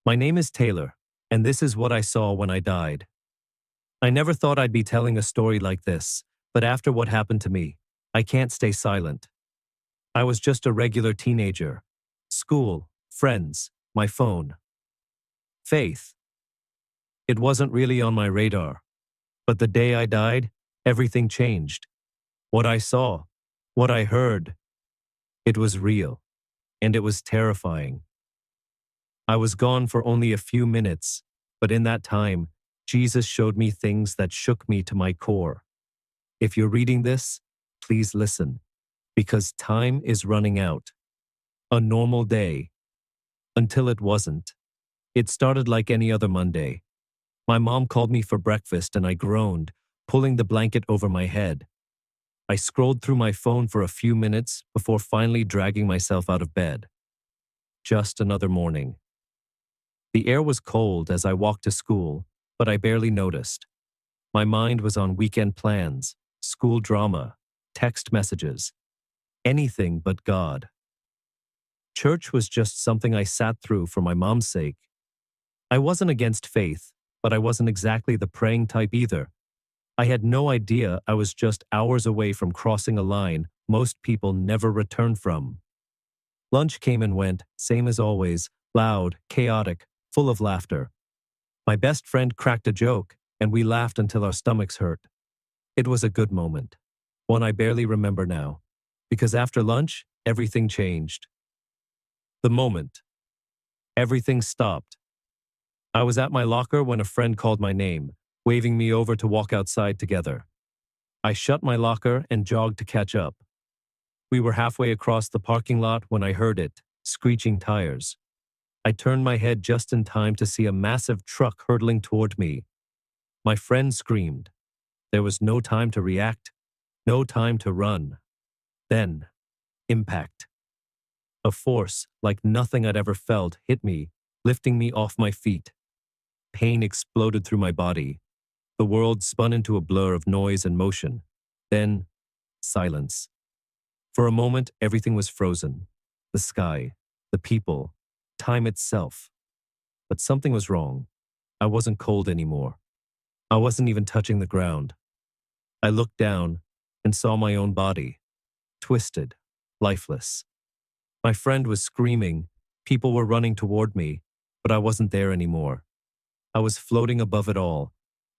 My name is Taylor, and this is what I saw when I died. I never thought I'd be telling a story like this, but after what happened to me, I can't stay silent. I was just a regular teenager. School, friends, my phone. Faith. It wasn't really on my radar. But the day I died, everything changed. What I saw, what I heard, it was real, and it was terrifying. I was gone for only a few minutes, but in that time, Jesus showed me things that shook me to my core. If you're reading this, please listen, because time is running out. A normal day. Until it wasn't. It started like any other Monday. My mom called me for breakfast and I groaned, pulling the blanket over my head. I scrolled through my phone for a few minutes before finally dragging myself out of bed. Just another morning. The air was cold as I walked to school, but I barely noticed. My mind was on weekend plans, school drama, text messages, anything but God. Church was just something I sat through for my mom's sake. I wasn't against faith, but I wasn't exactly the praying type either. I had no idea I was just hours away from crossing a line most people never return from. Lunch came and went, same as always, loud, chaotic, full of laughter. My best friend cracked a joke, and we laughed until our stomachs hurt. It was a good moment, one I barely remember now, because after lunch, everything changed. The moment. Everything stopped. I was at my locker when a friend called my name, waving me over to walk outside together. I shut my locker and jogged to catch up. We were halfway across the parking lot when I heard it, screeching tires. I turned my head just in time to see a massive truck hurtling toward me. My friend screamed. There was no time to react, no time to run. Then, impact. A force like nothing I'd ever felt hit me, lifting me off my feet. Pain exploded through my body. The world spun into a blur of noise and motion. Then, silence. For a moment, everything was frozen. The sky, the people, time itself. But something was wrong. I wasn't cold anymore. I wasn't even touching the ground. I looked down and saw my own body, twisted, lifeless. My friend was screaming. People were running toward me, but I wasn't there anymore. I was floating above it all,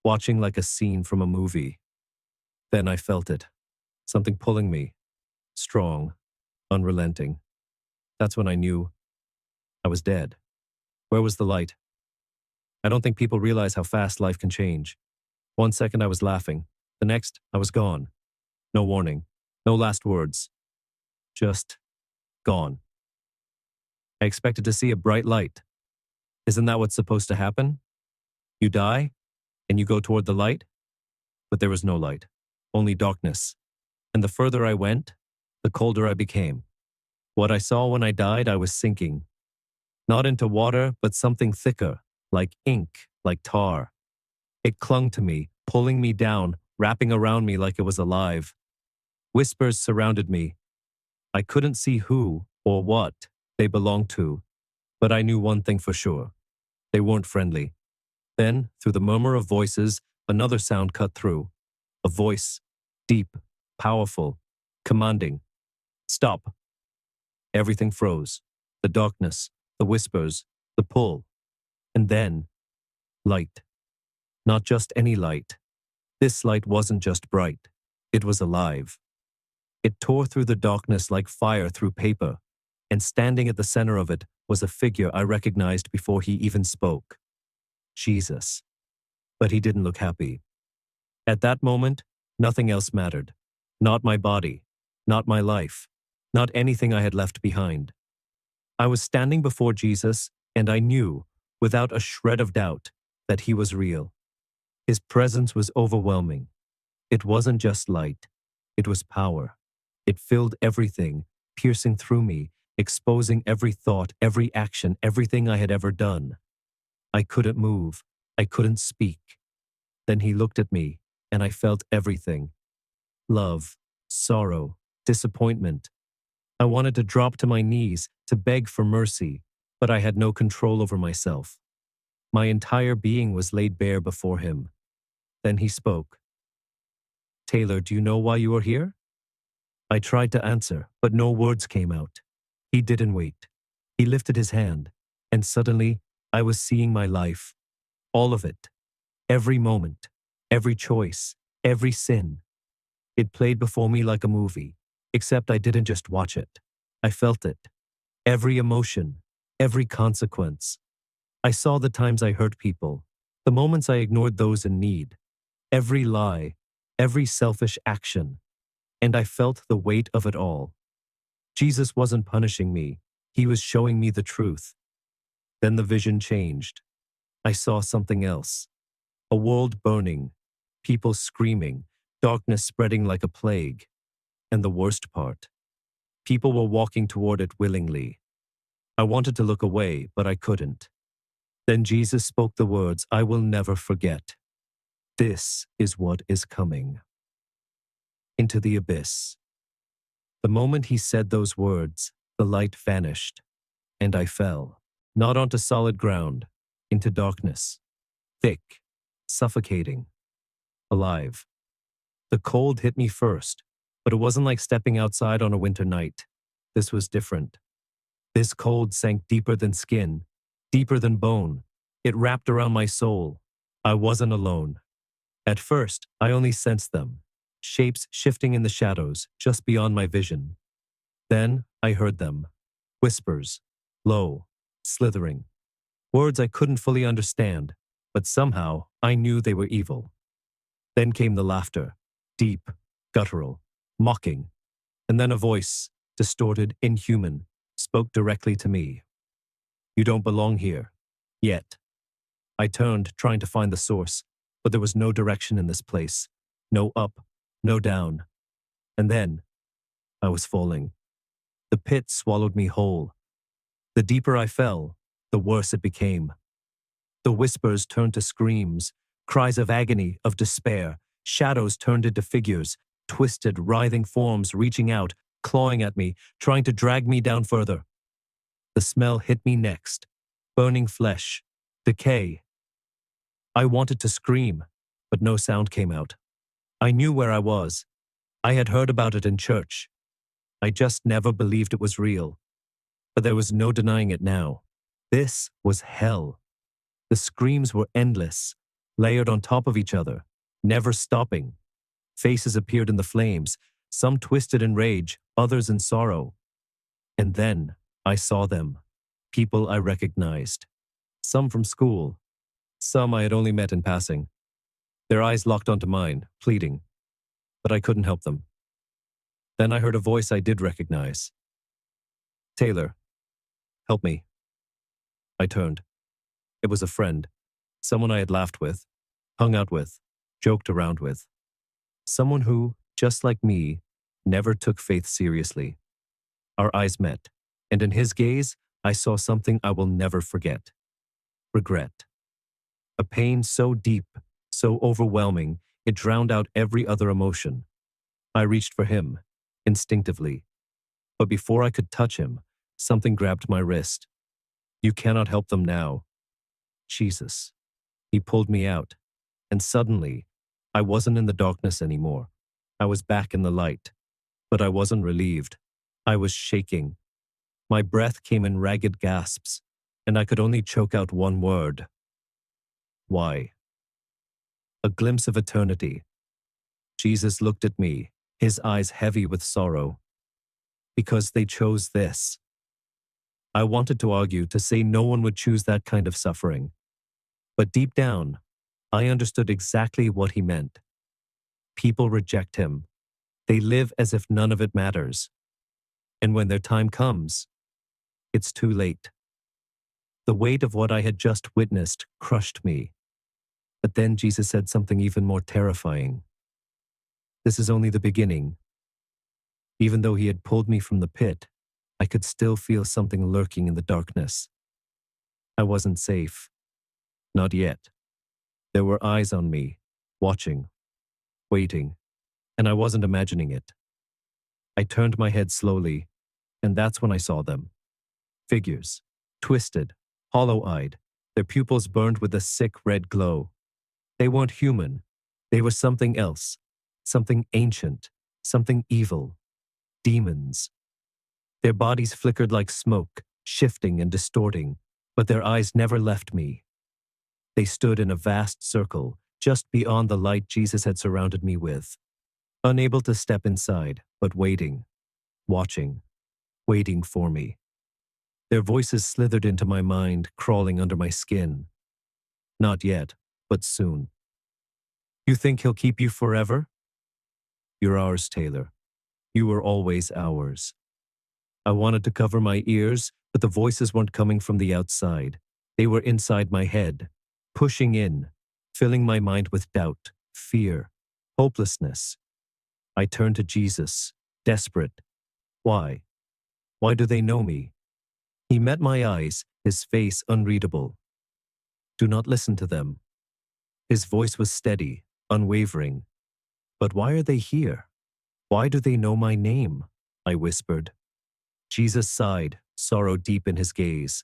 watching like a scene from a movie. Then I felt it. Something pulling me. Strong, unrelenting. That's when I knew I was dead. Where was the light? I don't think people realize how fast life can change. 1 second I was laughing. The next, I was gone. No warning. No last words. Just gone. I expected to see a bright light. Isn't that what's supposed to happen? You die, and you go toward the light? But there was no light, only darkness. And the further I went, the colder I became. What I saw when I died, I was sinking. Not into water, but something thicker, like ink, like tar. It clung to me, pulling me down, wrapping around me like it was alive. Whispers surrounded me. I couldn't see who or what they belonged to, but I knew one thing for sure. They weren't friendly. Then, through the murmur of voices, another sound cut through. A voice, deep, powerful, commanding. Stop. Everything froze. The darkness, the whispers, the pull. And then, light. Not just any light. This light wasn't just bright. It was alive. It tore through the darkness like fire through paper, and standing at the center of it was a figure I recognized before he even spoke. Jesus. But he didn't look happy. At that moment, nothing else mattered. Not my body, not my life, not anything I had left behind. I was standing before Jesus, and I knew, without a shred of doubt, that he was real. His presence was overwhelming. It wasn't just light. It was power. It filled everything, piercing through me, exposing every thought, every action, everything I had ever done. I couldn't move. I couldn't speak. Then he looked at me, and I felt everything. Love, sorrow, disappointment. I wanted to drop to my knees, to beg for mercy, but I had no control over myself. My entire being was laid bare before him. Then he spoke. "Taylor, do you know why you are here?" I tried to answer, but no words came out. He didn't wait. He lifted his hand, and suddenly I was seeing my life. All of it. Every moment. Every choice. Every sin. It played before me like a movie, except I didn't just watch it. I felt it. Every emotion. Every consequence. I saw the times I hurt people, the moments I ignored those in need, every lie, every selfish action, and I felt the weight of it all. Jesus wasn't punishing me, he was showing me the truth. Then the vision changed. I saw something else. A world burning, people screaming, darkness spreading like a plague. And the worst part, people were walking toward it willingly. I wanted to look away, but I couldn't. Then Jesus spoke the words I will never forget. "This is what is coming." Into the abyss. The moment he said those words, the light vanished, and I fell, not onto solid ground, into darkness, thick, suffocating, alive. The cold hit me first, but it wasn't like stepping outside on a winter night. This was different. This cold sank deeper than skin, deeper than bone. It wrapped around my soul. I wasn't alone. At first, I only sensed them, shapes shifting in the shadows just beyond my vision. Then I heard them, whispers, low, slithering, words I couldn't fully understand, but somehow I knew they were evil. Then came the laughter, deep, guttural, mocking, and then a voice, distorted, inhuman, spoke directly to me. "You don't belong here. Yet." I turned, trying to find the source, but there was no direction in this place. No up, no down. And then, I was falling. The pit swallowed me whole. The deeper I fell, the worse it became. The whispers turned to screams, cries of agony, of despair. Shadows turned into figures, twisted, writhing forms reaching out, clawing at me, trying to drag me down further. The smell hit me next. Burning flesh. Decay. I wanted to scream, but no sound came out. I knew where I was. I had heard about it in church. I just never believed it was real. But there was no denying it now. This was hell. The screams were endless, layered on top of each other, never stopping. Faces appeared in the flames, some twisted in rage, others in sorrow. And then I saw them, people I recognized. Some from school, some I had only met in passing. Their eyes locked onto mine, pleading, but I couldn't help them. Then I heard a voice I did recognize. "Taylor, help me." I turned. It was a friend, someone I had laughed with, hung out with, joked around with. Someone who, just like me, never took faith seriously. Our eyes met, and in his gaze, I saw something I will never forget. Regret. A pain so deep, so overwhelming, it drowned out every other emotion. I reached for him, instinctively. But before I could touch him, something grabbed my wrist. "You cannot help them now." Jesus. He pulled me out, and suddenly, I wasn't in the darkness anymore. I was back in the light. But I wasn't relieved. I was shaking. My breath came in ragged gasps, and I could only choke out one word. Why? A glimpse of eternity. Jesus looked at me, his eyes heavy with sorrow. Because they chose this. I wanted to argue, to say no one would choose that kind of suffering. But deep down, I understood exactly what he meant. People reject him. They live as if none of it matters. And when their time comes, it's too late. The weight of what I had just witnessed crushed me. But then Jesus said something even more terrifying. This is only the beginning. Even though he had pulled me from the pit, I could still feel something lurking in the darkness. I wasn't safe. Not yet. There were eyes on me, watching, waiting, and I wasn't imagining it. I turned my head slowly, and that's when I saw them. Figures, twisted, hollow-eyed, their pupils burned with a sick red glow. They weren't human. They were something else, something ancient, something evil. Demons. Their bodies flickered like smoke, shifting and distorting, but their eyes never left me. They stood in a vast circle, just beyond the light Jesus had surrounded me with. Unable to step inside, but waiting, watching, waiting for me. Their voices slithered into my mind, crawling under my skin. Not yet, but soon. You think he'll keep you forever? You're ours, Taylor. You were always ours. I wanted to cover my ears, but the voices weren't coming from the outside. They were inside my head, pushing in, filling my mind with doubt, fear, hopelessness. I turned to Jesus, desperate. Why? Why do they know me? He met my eyes, his face unreadable. Do not listen to them. His voice was steady, unwavering. But why are they here? Why do they know my name? I whispered. Jesus sighed, sorrow deep in his gaze.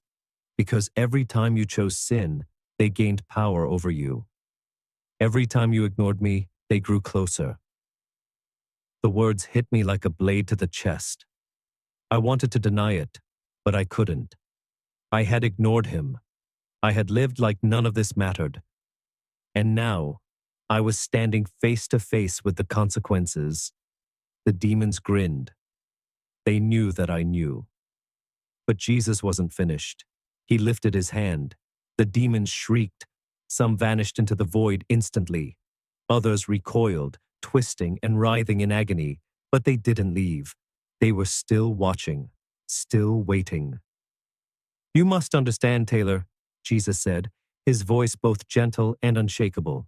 Because every time you chose sin, they gained power over you. Every time you ignored me, they grew closer. The words hit me like a blade to the chest. I wanted to deny it, but I couldn't. I had ignored him. I had lived like none of this mattered. And now, I was standing face to face with the consequences. The demons grinned. They knew that I knew. But Jesus wasn't finished. He lifted his hand. The demons shrieked. Some vanished into the void instantly. Others recoiled, twisting and writhing in agony, but they didn't leave. They were still watching, still waiting. You must understand, Taylor, Jesus said, his voice both gentle and unshakable.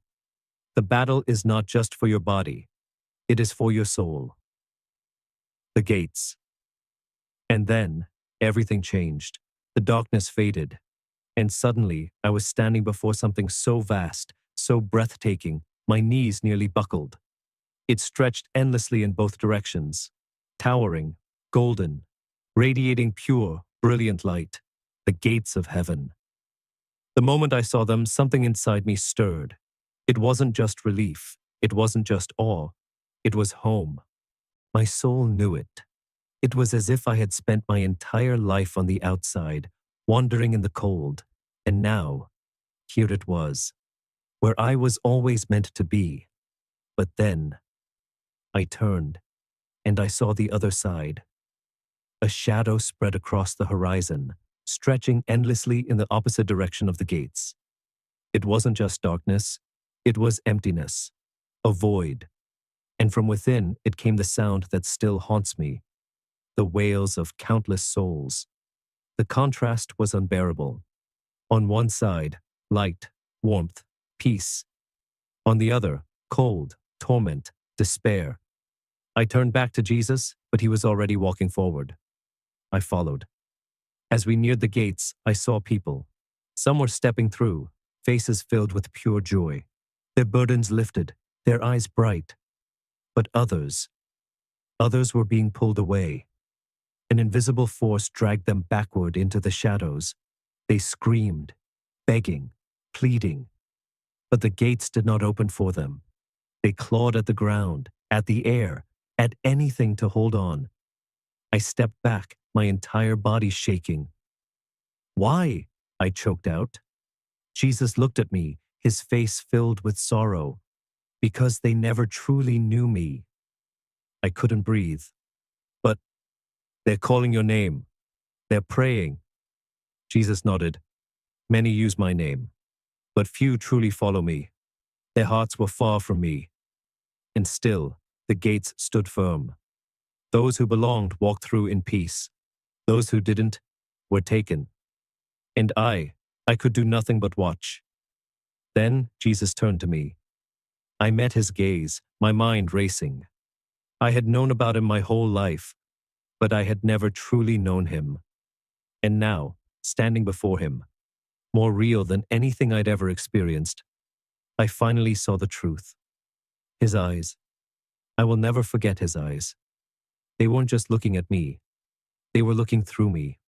The battle is not just for your body. It is for your soul. The gates. And then, everything changed. The darkness faded. And suddenly, I was standing before something so vast, so breathtaking, my knees nearly buckled. It stretched endlessly in both directions, towering, golden, radiating pure, brilliant light, the gates of heaven. The moment I saw them, something inside me stirred. It wasn't just relief. It wasn't just awe. It was home. My soul knew it. It was as if I had spent my entire life on the outside, wandering in the cold. And now, here it was, where I was always meant to be. But then, I turned, and I saw the other side. A shadow spread across the horizon, stretching endlessly in the opposite direction of the gates. It wasn't just darkness, it was emptiness, a void. And from within it came the sound that still haunts me, the wails of countless souls. The contrast was unbearable. On one side, light, warmth, peace. On the other, cold, torment, despair. I turned back to Jesus, but he was already walking forward. I followed. As we neared the gates, I saw people. Some were stepping through, faces filled with pure joy. Their burdens lifted, their eyes bright. But others were being pulled away. An invisible force dragged them backward into the shadows. They screamed, begging, pleading. But the gates did not open for them. They clawed at the ground, at the air, at anything to hold on. I stepped back, my entire body shaking. Why? I choked out. Jesus looked at me, his face filled with sorrow. Because they never truly knew me. I couldn't breathe. But they're calling your name. They're praying. Jesus nodded. Many use my name, but few truly follow me. Their hearts were far from me. And still, the gates stood firm. Those who belonged walked through in peace. Those who didn't were taken. And I could do nothing but watch. Then Jesus turned to me. I met his gaze, my mind racing. I had known about him my whole life, but I had never truly known him. And now, standing before him, more real than anything I'd ever experienced, I finally saw the truth. His eyes. I will never forget his eyes. They weren't just looking at me. They were looking through me,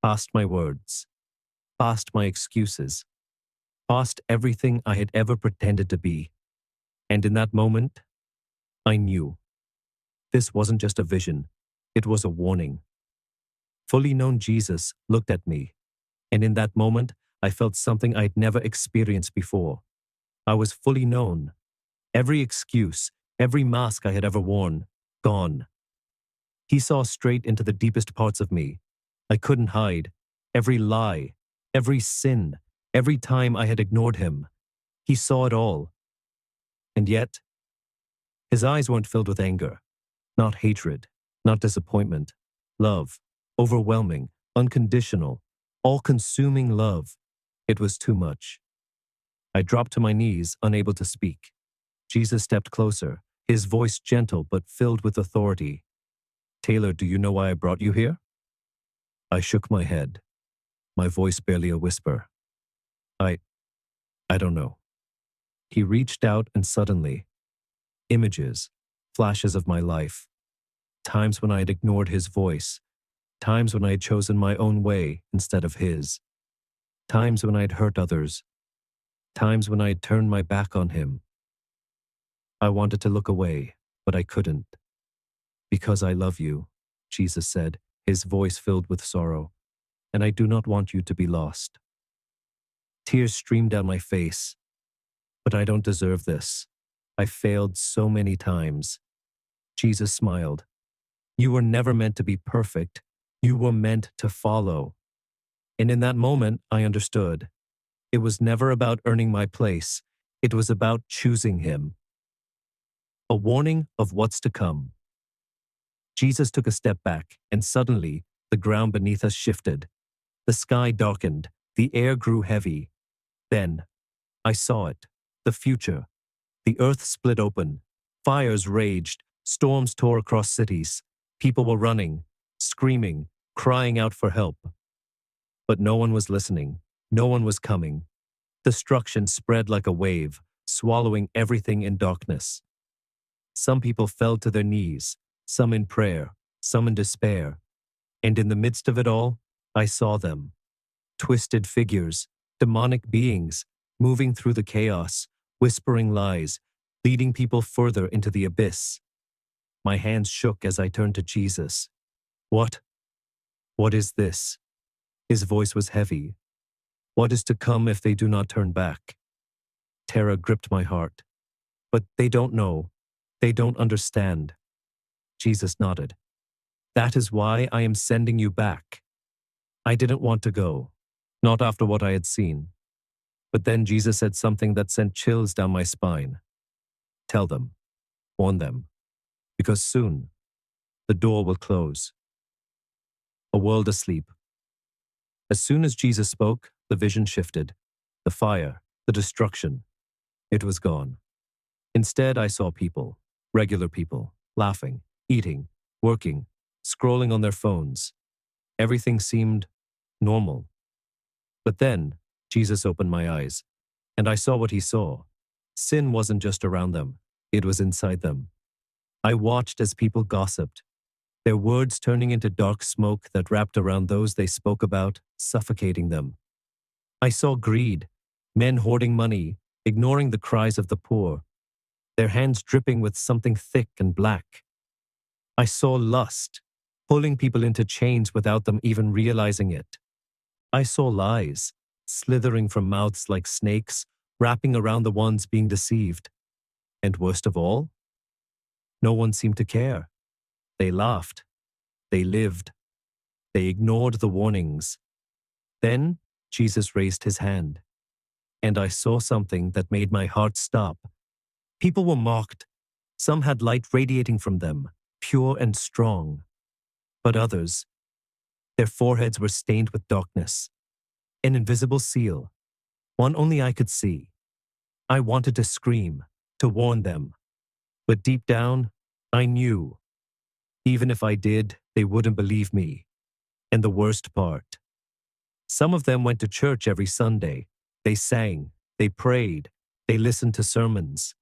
past my words, past my excuses, past everything I had ever pretended to be. And in that moment, I knew this wasn't just a vision, it was a warning. Fully known Jesus looked at me, and in that moment, I felt something I'd never experienced before. I was fully known. Every excuse, every mask I had ever worn, gone. He saw straight into the deepest parts of me. I couldn't hide. Every lie, every sin, every time I had ignored him. He saw it all. And yet, his eyes weren't filled with anger, not hatred, not disappointment. Love, overwhelming, unconditional, all-consuming love. It was too much. I dropped to my knees, unable to speak. Jesus stepped closer, his voice gentle but filled with authority. "Taylor, do you know why I brought you here?" I shook my head, my voice barely a whisper. I don't know." He reached out and suddenly, images, flashes of my life, times when I had ignored his voice, times when I had chosen my own way instead of his, times when I had hurt others, times when I had turned my back on him. I wanted to look away, but I couldn't. "Because I love you," Jesus said, his voice filled with sorrow, "and I do not want you to be lost." Tears streamed down my face. "But I don't deserve this. I failed so many times." Jesus smiled. "You were never meant to be perfect. You were meant to follow." And in that moment, I understood. It was never about earning my place. It was about choosing him. A warning of what's to come. Jesus took a step back, and suddenly, the ground beneath us shifted. The sky darkened. The air grew heavy. Then, I saw it. The future. The earth split open. Fires raged. Storms tore across cities. People were running, screaming, crying out for help. But no one was listening. No one was coming. Destruction spread like a wave, swallowing everything in darkness. Some people fell to their knees, some in prayer, some in despair. And in the midst of it all, I saw them. Twisted figures, demonic beings, moving through the chaos, whispering lies, leading people further into the abyss. My hands shook as I turned to Jesus. What is this?" His voice was heavy. "What is to come if they do not turn back?" Terror gripped my heart. "But they don't know. They don't understand." Jesus nodded. "That is why I am sending you back." I didn't want to go, not after what I had seen. But then Jesus said something that sent chills down my spine. "Tell them, warn them, because soon the door will close." A world asleep. As soon as Jesus spoke, the vision shifted. The fire, the destruction, it was gone. Instead, I saw people, regular people, laughing, eating, working, scrolling on their phones. Everything seemed normal. But then, Jesus opened my eyes, and I saw what he saw. Sin wasn't just around them, it was inside them. I watched as people gossiped, their words turning into dark smoke that wrapped around those they spoke about, suffocating them. I saw greed, men hoarding money, ignoring the cries of the poor, their hands dripping with something thick and black. I saw lust, pulling people into chains without them even realizing it. I saw lies, slithering from mouths like snakes, wrapping around the ones being deceived. And worst of all, no one seemed to care. They laughed. They lived. They ignored the warnings. Then Jesus raised his hand, and I saw something that made my heart stop. People were mocked. Some had light radiating from them, pure and strong. But others, their foreheads were stained with darkness. An invisible seal, one only I could see. I wanted to scream, to warn them. But deep down, I knew. Even if I did, they wouldn't believe me. And the worst part, some of them went to church every Sunday. They sang, they prayed, they listened to sermons.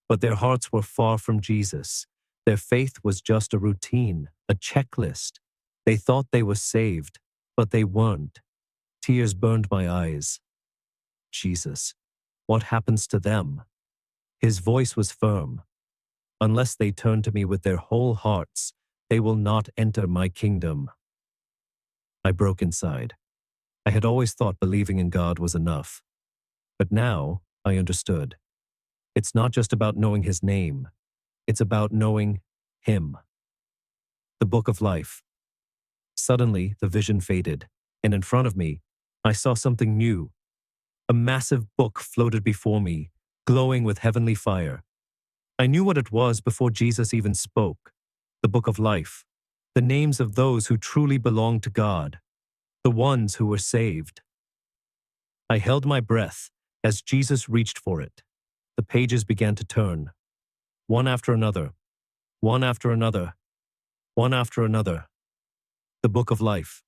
But their hearts were far from Jesus. Their faith was just a routine, a checklist. They thought they were saved, but they weren't. Tears burned my eyes. Jesus, what happens to them? His voice was firm. Unless they turn to me with their whole hearts, they will not enter my kingdom. I broke inside. I had always thought believing in God was enough. But now I understood. It's not just about knowing his name. It's about knowing him. The book of life. Suddenly, the vision faded, and in front of me, I saw something new. A massive book floated before me, glowing with heavenly fire. I knew what it was before Jesus even spoke. The book of life. The names of those who truly belong to God. The ones who were saved. I held my breath as Jesus reached for it. The pages began to turn. One after another. One after another. One after another. The book of life.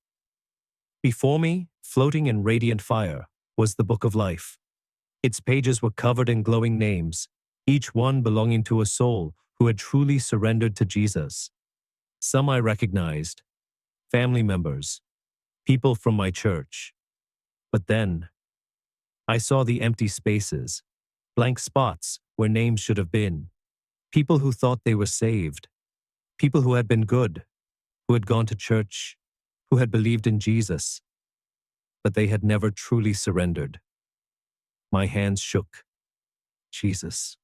Before me, floating in radiant fire, was the book of life. Its pages were covered in glowing names, each one belonging to a soul who had truly surrendered to Jesus. Some I recognized, family members, people from my church. But then, I saw the empty spaces, blank spots where names should have been. People who thought they were saved. People who had been good, who had gone to church, who had believed in Jesus. But they had never truly surrendered. My hands shook. Jesus.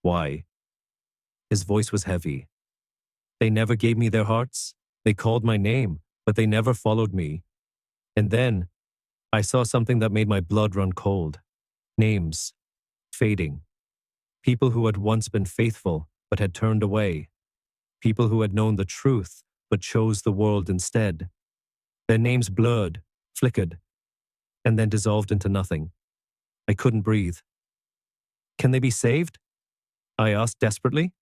Why? His voice was heavy. They never gave me their hearts. They called my name, but they never followed me. And then, I saw something that made my blood run cold. Names. Fading. People who had once been faithful, but had turned away. People who had known the truth, but chose the world instead. Their names blurred, flickered, and then dissolved into nothing. I couldn't breathe. Can they be saved? I asked desperately.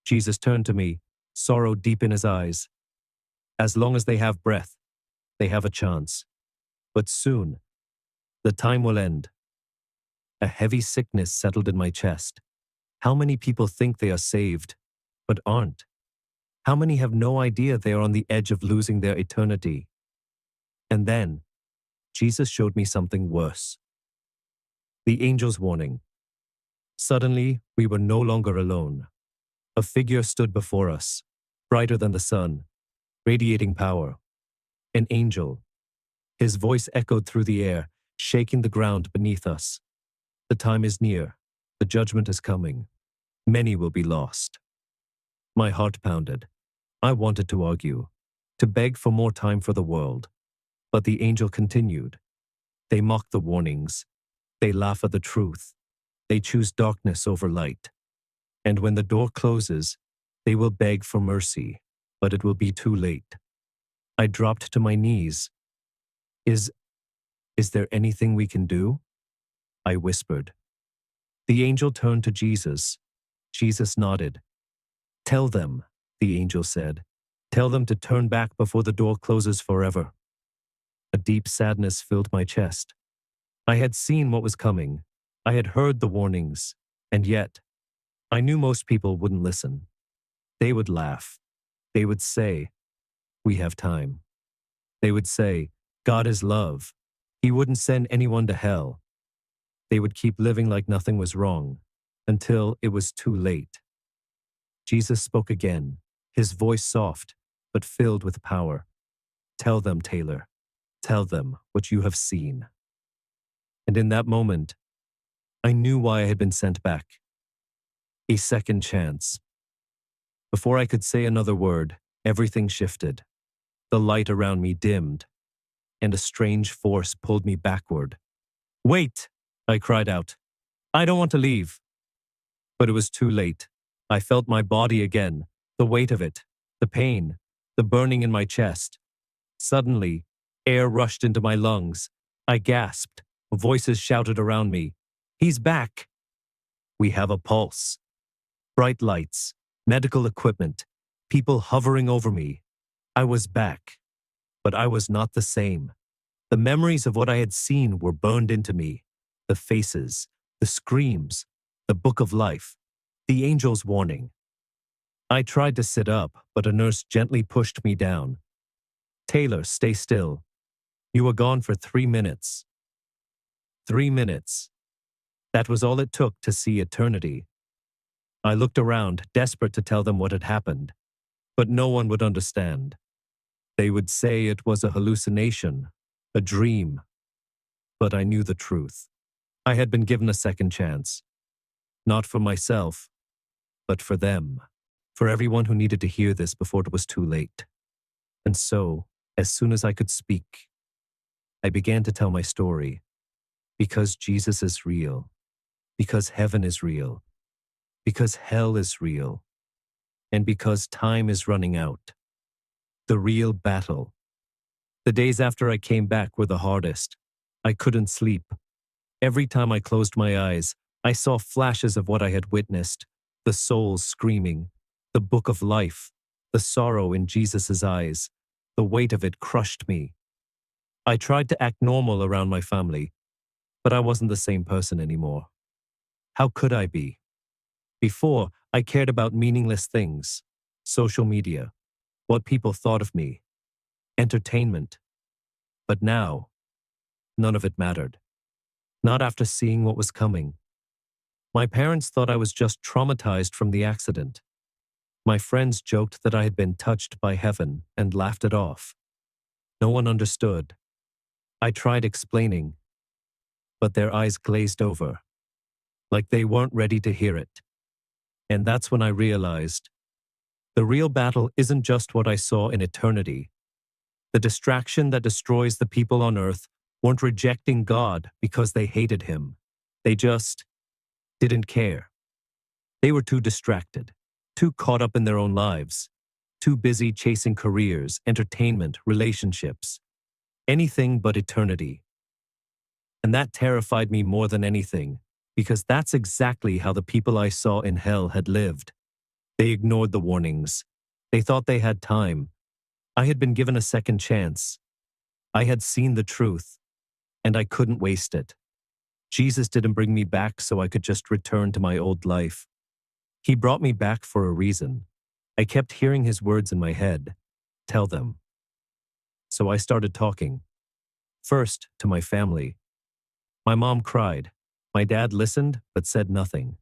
Jesus turned to me, sorrow deep in his eyes. As long as they have breath, they have a chance. But soon, the time will end. A heavy sickness settled in my chest. How many people think they are saved, but aren't? How many have no idea they are on the edge of losing their eternity? And then, Jesus showed me something worse. The angel's warning. Suddenly, we were no longer alone. A figure stood before us, brighter than the sun, radiating power. An angel. His voice echoed through the air, shaking the ground beneath us. The time is near. The judgment is coming. Many will be lost. My heart pounded. I wanted to argue, to beg for more time for the world. But the angel continued. They mock the warnings. They laugh at the truth. They choose darkness over light. And when the door closes, they will beg for mercy, but it will be too late. I dropped to my knees. Is there anything we can do? I whispered. The angel turned to Jesus. Jesus nodded. Tell them, the angel said. Tell them to turn back before the door closes forever. A deep sadness filled my chest. I had seen what was coming. I had heard the warnings. And yet, I knew most people wouldn't listen. They would laugh. They would say, we have time. They would say, God is love. He wouldn't send anyone to hell. They would keep living like nothing was wrong, until it was too late. Jesus spoke again, his voice soft, but filled with power. Tell them, Taylor. Tell them what you have seen. And in that moment, I knew why I had been sent back. A second chance. Before I could say another word, everything shifted. The light around me dimmed, and a strange force pulled me backward. Wait! I cried out. I don't want to leave. But it was too late. I felt my body again, the weight of it, the pain, the burning in my chest. Suddenly, air rushed into my lungs. I gasped. Voices shouted around me. He's back. We have a pulse. Bright lights, medical equipment, people hovering over me. I was back, but I was not the same. The memories of what I had seen were burned into me. The faces, the screams, the book of life, the angel's warning. I tried to sit up, but a nurse gently pushed me down. Taylor, stay still. You were gone for 3 minutes. 3 minutes. That was all it took to see eternity. I looked around, desperate to tell them what had happened, but no one would understand. They would say it was a hallucination, a dream. But I knew the truth. I had been given a second chance. Not for myself, but for them. For everyone who needed to hear this before it was too late. And so, as soon as I could speak, I began to tell my story. Because Jesus is real. Because heaven is real. Because hell is real. And because time is running out. The real battle. The days after I came back were the hardest. I couldn't sleep. Every time I closed my eyes, I saw flashes of what I had witnessed. The souls screaming. The book of life. The sorrow in Jesus' eyes. The weight of it crushed me. I tried to act normal around my family, but I wasn't the same person anymore. How could I be? Before, I cared about meaningless things. Social media. What people thought of me. Entertainment. But now, none of it mattered. Not after seeing what was coming. My parents thought I was just traumatized from the accident. My friends joked that I had been touched by heaven and laughed it off. No one understood. I tried explaining, but their eyes glazed over, like they weren't ready to hear it. And that's when I realized the real battle isn't just what I saw in eternity. The distraction that destroys the people on earth weren't rejecting God because they hated him. They just didn't care. They were too distracted, too caught up in their own lives, too busy chasing careers, entertainment, relationships, anything but eternity. And that terrified me more than anything, because that's exactly how the people I saw in hell had lived. They ignored the warnings. They thought they had time. I had been given a second chance. I had seen the truth, and I couldn't waste it. Jesus didn't bring me back so I could just return to my old life. He brought me back for a reason. I kept hearing his words in my head. Tell them. So I started talking. First, to my family. My mom cried. My dad listened, but said nothing.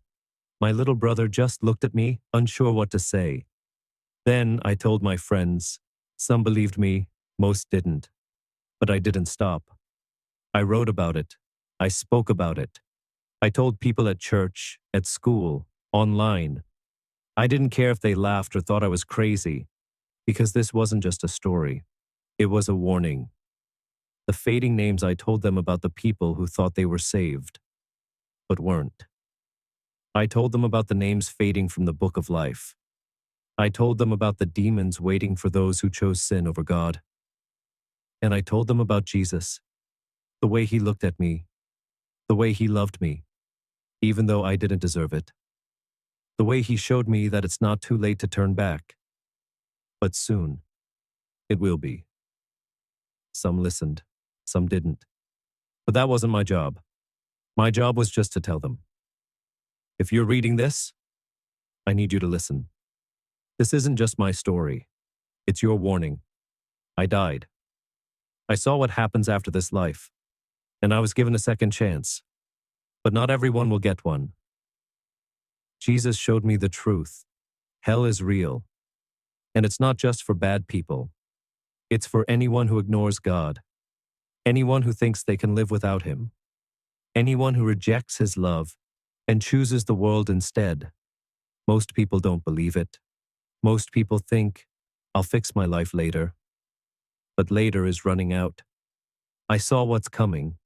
My little brother just looked at me, unsure what to say. Then I told my friends. Some believed me, most didn't. But I didn't stop. I wrote about it. I spoke about it. I told people at church, at school, online. I didn't care if they laughed or thought I was crazy, because this wasn't just a story. It was a warning. The fading names I told them about the people who thought they were saved, but weren't. I told them about the names fading from the book of life. I told them about the demons waiting for those who chose sin over God. And I told them about Jesus, the way he looked at me, the way he loved me, even though I didn't deserve it. The way he showed me that it's not too late to turn back. But soon, it will be. Some listened, some didn't. But that wasn't my job. My job was just to tell them. If you're reading this, I need you to listen. This isn't just my story. It's your warning. I died. I saw what happens after this life, and I was given a second chance. But not everyone will get one. Jesus showed me the truth. Hell is real. And it's not just for bad people. It's for anyone who ignores God. Anyone who thinks they can live without him. Anyone who rejects his love and chooses the world instead. Most people don't believe it. Most people think, I'll fix my life later. But later is running out. I saw what's coming.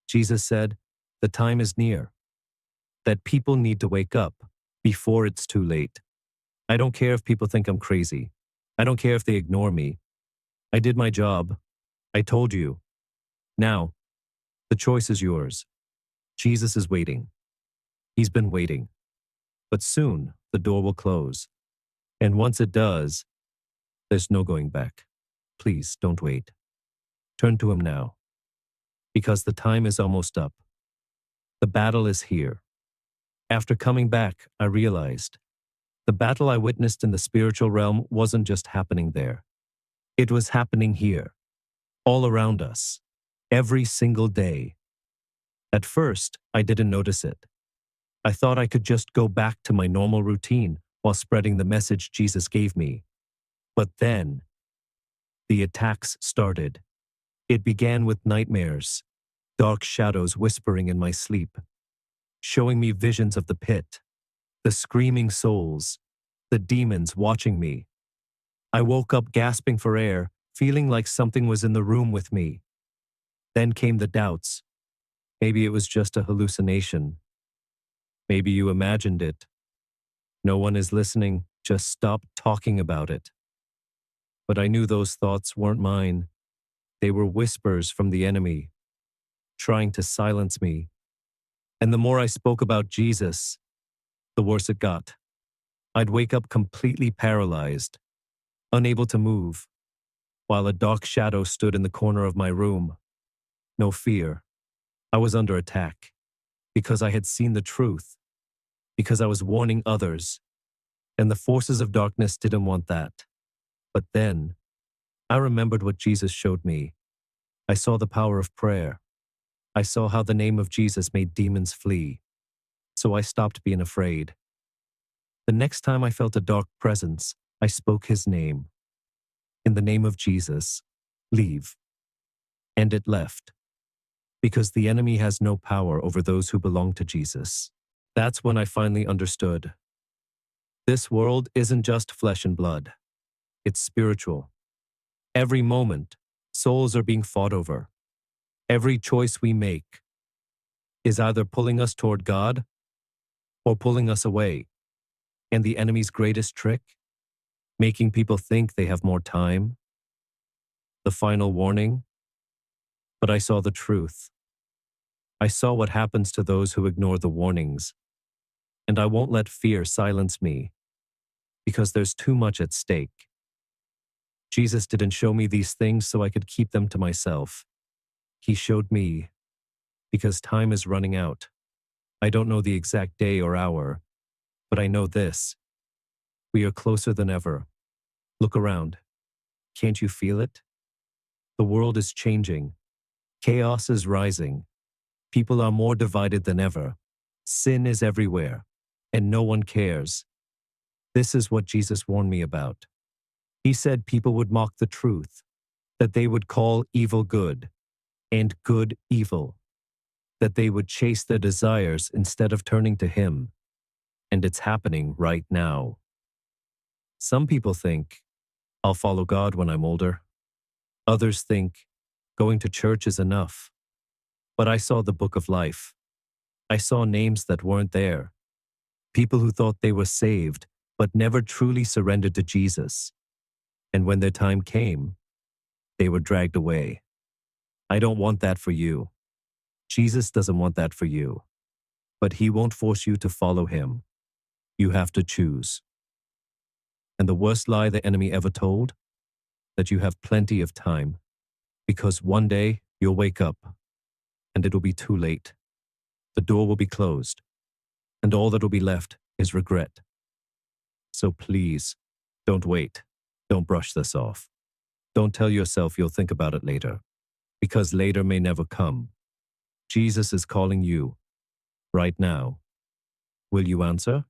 Jesus said, the time is near. That people need to wake up before it's too late. I don't care if people think I'm crazy. I don't care if they ignore me. I did my job. I told you. Now, the choice is yours. Jesus is waiting. He's been waiting. But soon, the door will close. And once it does, there's no going back. Please, don't wait. Turn to him now. Because the time is almost up. The battle is here. After coming back, I realized the battle I witnessed in the spiritual realm wasn't just happening there. It was happening here. all around us, every single day. At first, I didn't notice it. I thought I could just go back to my normal routine while spreading the message Jesus gave me. But then, the attacks started. It began with nightmares, dark shadows whispering in my sleep, showing me visions of the pit, the screaming souls, the demons watching me. I woke up gasping for air, feeling like something was in the room with me. Then came the doubts. Maybe it was just a hallucination. Maybe you imagined it. No one is listening, just stop talking about it. But I knew those thoughts weren't mine. They were whispers from the enemy, trying to silence me. And the more I spoke about Jesus, the worse it got. I'd wake up completely paralyzed, unable to move, while a dark shadow stood in the corner of my room. No fear. I was under attack, because I had seen the truth, because I was warning others, and the forces of darkness didn't want that. But then, I remembered what Jesus showed me. I saw the power of prayer. I saw how the name of Jesus made demons flee. So I stopped being afraid. The next time I felt a dark presence, I spoke his name. In the name of Jesus, leave. And it left. Because the enemy has no power over those who belong to Jesus. That's when I finally understood. This world isn't just flesh and blood. It's spiritual. Every moment, souls are being fought over. Every choice we make is either pulling us toward God or pulling us away. And the enemy's greatest trick? Making people think they have more time. The final warning? But I saw the truth. I saw what happens to those who ignore the warnings. And I won't let fear silence me, because there's too much at stake. Jesus didn't show me these things so I could keep them to myself. He showed me because time is running out. I don't know the exact day or hour, but I know this. We are closer than ever. Look around. Can't you feel it? The world is changing. Chaos is rising. People are more divided than ever. Sin is everywhere, and no one cares. This is what Jesus warned me about. He said people would mock the truth, that they would call evil good, and good evil, that they would chase their desires instead of turning to him. And it's happening right now. Some people think, I'll follow God when I'm older. Others think, going to church is enough. But I saw the book of life. I saw names that weren't there. People who thought they were saved, but never truly surrendered to Jesus. And when their time came, they were dragged away. I don't want that for you. Jesus doesn't want that for you. But he won't force you to follow him. You have to choose. And the worst lie the enemy ever told? That you have plenty of time. Because one day you'll wake up, and it'll be too late. The door will be closed, and all that will be left is regret. So please, don't wait. Don't brush this off. Don't tell yourself you'll think about it later, because later may never come. Jesus is calling you right now. Will you answer?